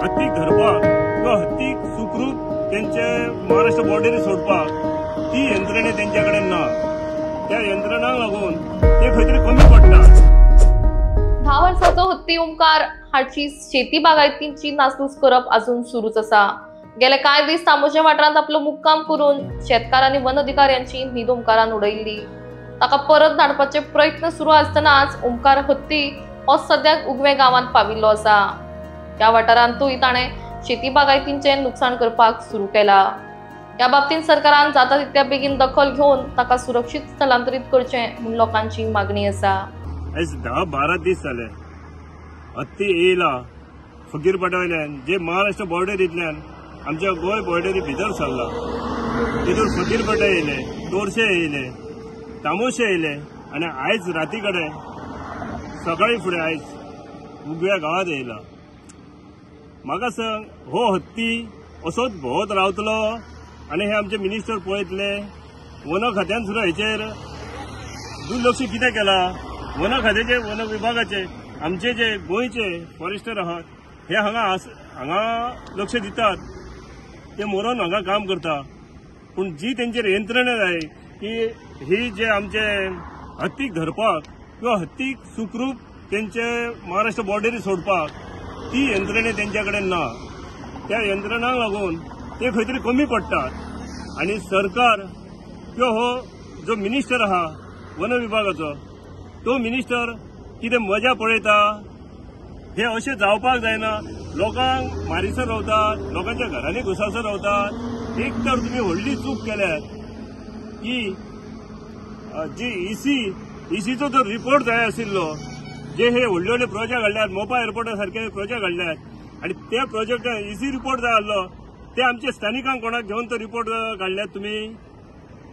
हत्तीक धरपाक किंवा हत्तीक सुखरूप त्यांचे महाराष्ट्र बॉर्डरी सोडपाक ती यंत्रणे त्यांच्या कडेन ना। त्या यंत्रणांक लागून ते खंय तरी कमी पडटा। 10 वर्साचो हत्ती ओंकार हाची शेती बागायतीची नासधूस करप अजून सुरूच आसा। गेले कांय दीस तामोशा वाठारांत आपलो मुक्काम करून शेतकार वन अधिकाऱ्यांची न्हीद ओंकारान उडयल्ली। ताका परत धाडपाचे प्रयत्न सुरू आसतनाच ओंकार हत्ती हो सद्याक उगवे गांवांत पाविल्लो आसा। ह्या वाठारांतूय ताणें शेती बागायतींचे नुकसाण करपाक सुरू केला। ह्या बाबतींत सरकारान जाता तितल्या बेगीन दखल घेवन ताका सुरक्षीत स्थलांतरीत करचें म्हूण लोकांची मागणी आसा। आज 10-12 दीस जाले हत्ती येयला फकीरपाटावयल्यान जे महाराष्ट्र बॉर्डरींतल्यान आमच्या गोंय बॉर्डरी भितर सरला। तितून फकीरपाटा येयले, तोरशे येयले, तामोशे येयले आनी आयज राती कडेन सकाळी फुडें आयज उगव्या गांवांत येयला। म्हाका सांग हो हत्ती असोच भोंवत रावतलो आनी हे आमचे मिनिस्टर पळयतले? वन खात्यान सुद्दां हेचेर दुर्लक्ष कितें केला? वन खात्याचे वन विभागाचे आमचे जे गोंयचे फॉरेस्टर आहात हे हांगा लक्ष दितात, ते मरोन हांगा काम करता। पूण जी तेंचेर यंत्रणा जाय की ही जे आमचे हत्तीक धरपाक किंवा हत्तीक सुखरूप तेंचे महाराष्ट्र बॉर्डरी सोडपाक ती यंत्रणे तेंच्या कडेन ना। त्या यंत्रणांक लागून ते खंय तरी कमी पडटात आनी सरकार किंवा हो जो मिनिस्टर आहा वन विभागाचो तो मिनिस्टर कितें मजा पळयता? हे अशें जावपाक जायना। लोकांक मारिसर रावतात, लोकांच्या घरांनी घुसासर रावतात। एक तर तुम्ही व्हडली चूक केल्यात की जी इसीचो जो रिपोर्ट जाय आशिल्लो, जे हे व्हडले व्हडले प्रोजेक्ट हाडल्यात, मोपा एअरपोर्टा सारखे प्रोजेक्ट हाडल्यात आनी त्या प्रोजेक्टान इसी रिपोर्ट जाय आसलो, ते आमच्या स्थानिकांक कोणाक घेवन तो रिपोर्ट काडल्यात तुम्ही?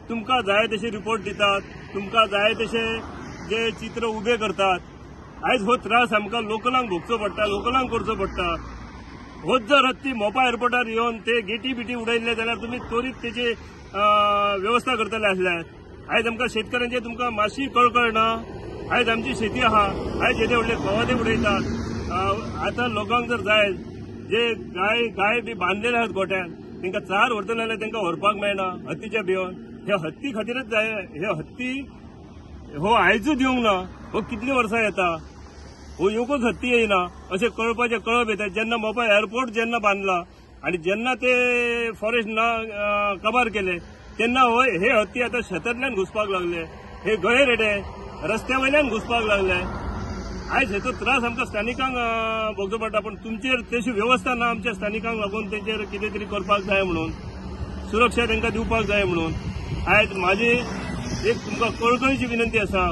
तुमकां जाय तशे रिपोर्ट दितात, तुमकां जाय तशे जे चित्र उबे करतात। आयज हो त्रास आमकां लोकलांक भोगचो पडटा, लोकलांक करचो पडटा। होच जर हत्ती मोपा एअरपोर्टार येवन ते गेटी बिटी उडयल्ले जाल्यार तुम्ही त्वरित तेची व्यवस्था करतले आसल्यात। आयज आमकां शेतकऱ्यांचे तुमकां मातशी कळकळ ना? आयज आमची शेती आहा, आयज येदे व्हडले कवादे उडयतात। आतां लोकांक जर जाय जे गाय बी बांदलेले आहात गोठ्यान, तांकां चार व्हरतले जाल्यार तांकां व्हरपाक मेळना हत्तीच्या भिवन। हे हत्ती खातीरच जाय। हे हत्ती हो आयजूच येवंक ना, हो कितली वर्सां येता, हो येवंकच हत्ती येयना अशें कळपाचें कळप येता। जेन्ना मोपा एअरपोर्ट जेन्ना बांदला आनी जेन्ना ते फॉरेस्ट काबार केले तेन्ना हे हत्ती आतां शेतांतल्यान घुसपाक लागले, हे गळे रेडे रस्त्या वयल्यान घुसपाक लागले। आयज हेचो त्रास आमकां स्थानिकांक भोगचो पडटा। पण तुमचेर तशी व्यवस्था ना आमच्या स्थानिकांक लागून तेचेर कितें तरी करपाक जाय म्हणून, सुरक्षा तांकां दिवपाक जाय म्हणून। आयज म्हाजी एक तुमकां कळकळीची विनंती आसा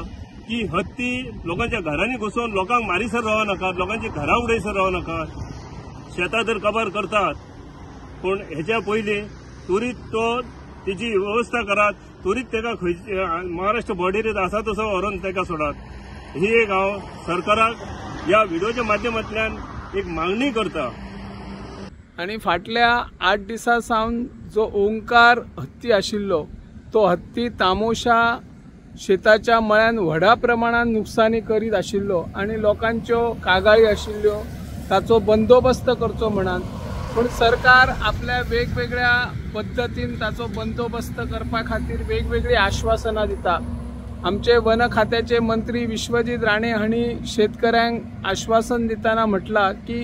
की हत्ती लोकांच्या घरांनी घुसून लोकांक मारिसर रावो नाकात, लोकांची घरां उडयसर रावो नाकात। शेतां तर काबार करतात, पूण हेच्या पयलीं त्वरित तेची व्यवस्था करात, त्वरित ताका महाराष्ट्र बॉर्डरीत आसा तसो व्हरून ताका सोडात। ही एक हांव सरकाराक ह्या व्हिडिओच्या माध्यमांतल्यान एक मागणी करता। आणि फाटल्या 8 दिसां सावन जो ओंकार हत्ती आशिल्लो तो हत्ती तामोशा शेताच्या मळ्यान व्हडा प्रमाणात नुकसानी करीत आशिल्लो आणि लोकांच्यो कागाळी आशिल्ल्यो ताचो बंदोबस्त करचो म्हणून। पण सरकार आपल्या वेगवेगळ्या पद्धतीन ताचो बंदोबस्त करपा खातीर वेगवेगळी आश्वासनां दिता। आमचे वन खात्याचे मंत्री विश्वजीत राणे हांणी शेतकऱ्यांक आश्वासन दिताना म्हटला की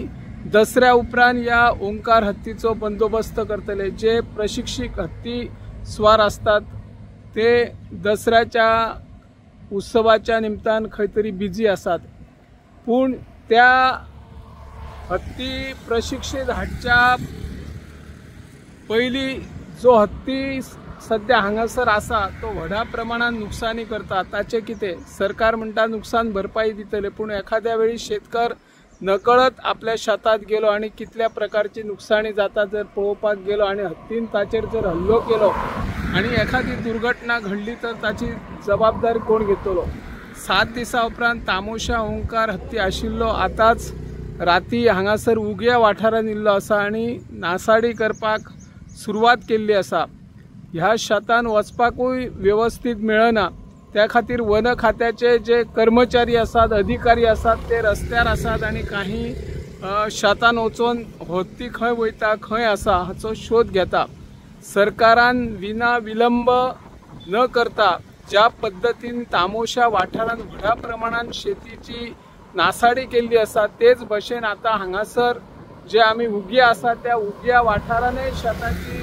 दसऱ्या उपरांत या ओंकार हत्तीचो बंदोबस्त करतले। जे प्रशिक्षित हत्ती स्वार असतात ते दसऱ्याच्या उत्सवाच्या निमतान खंय तरी बिजी आसात, पूण त्या हत्ती प्रशिक्षित हाडच्या पयलीं जो हत्ती सध्या हांगासर आसा तो व्हडा प्रमाणात नुकसानी करता। ताचे कितें सरकार म्हणटा नुकसान भरपाई दितले, पूण एखाद्या वेळी शेतकार नकळत आपल्या शेतात गेलो आणि कितल्या प्रकारची नुकसानी जाता जर पळोवपाक गेलो आणि हत्तीन ताचेर जर हल्लो केलो आणि एखादी दुर्घटना घडली तर ताची जबाबदारी कोण घेतलो? 7 दिसां उपरांत तामोशा ओंकार हत्ती आशिल्लो आतांच राती हांगासर उगया वाठारांत इल्लो आसा आणि नासाडी करपाक सुरवात केल्ली आसा। ह्या शेतान वचपाकूय व्यवस्थित मेळना। त्या खातीर वन खात्याचे जे कर्मचारी आसात, अधिकारी आसात ते रस्त्यार आसात आणि काही शेतान वचून हत्ती खंय वयता खंय आसा हाचो शोध घेता। सरकारान विना विलंब न करता ज्या पद्धतीन तामोशा वाठारांत व्हडा प्रमाणात शेतीची नासाडी केल्ली आसा तेच भशेन आता हांगासर जे आमी उग्या आसा त्या उग्या वाठारांतय शेताची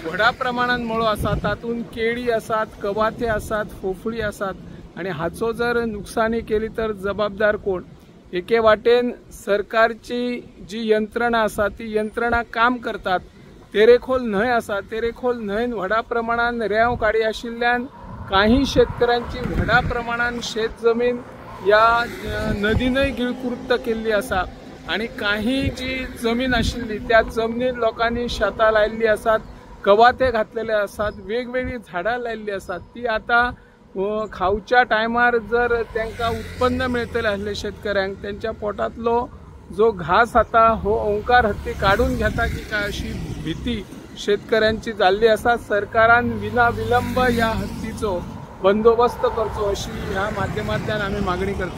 व्हडा प्रमाणात मळो आसा, तातूंत केळी आसात, कवाथे आसात, फोफळी आसात आणि हाचो जर नुकसानी केली तर जबाबदार कोण? एके वाटेन सरकारची जी यंत्रणा आसा ती यंत्रणा काम करतात, तेरेखोल न्हंय आसा, तेरेखोल न्हंयन व्हडा प्रमाणात रेंव काडी आशिल्ल्यान काही शेतकऱ्यांची व्हडा प्रमाणात शेत जमीन या नदीनय गिळकुर्त केल्ली आसा आणि काही जी जमीन आशिल्ली त्या जमनीन लोकांनी शेतां लायिल्ली आसात, कवाथे घातलेले आसात, वेगवेगळी झाडां लायिल्ली आसात, ती आता खावच्या टायमार जर त्यांना उत्पन्न मिळतले आसले शेतकऱ्यांक त्यांच्या पोटातलो जो घास आता हो ओंकार हत्ती काढून घेता की काय अशी भीती शेतकऱ्यांची जाल्ली आसा। सरकारान विना विलंब या हत्तीचो बंदोबस्त करचो अशी ह्या माध्यमांतल्यान आमी मागणी करता।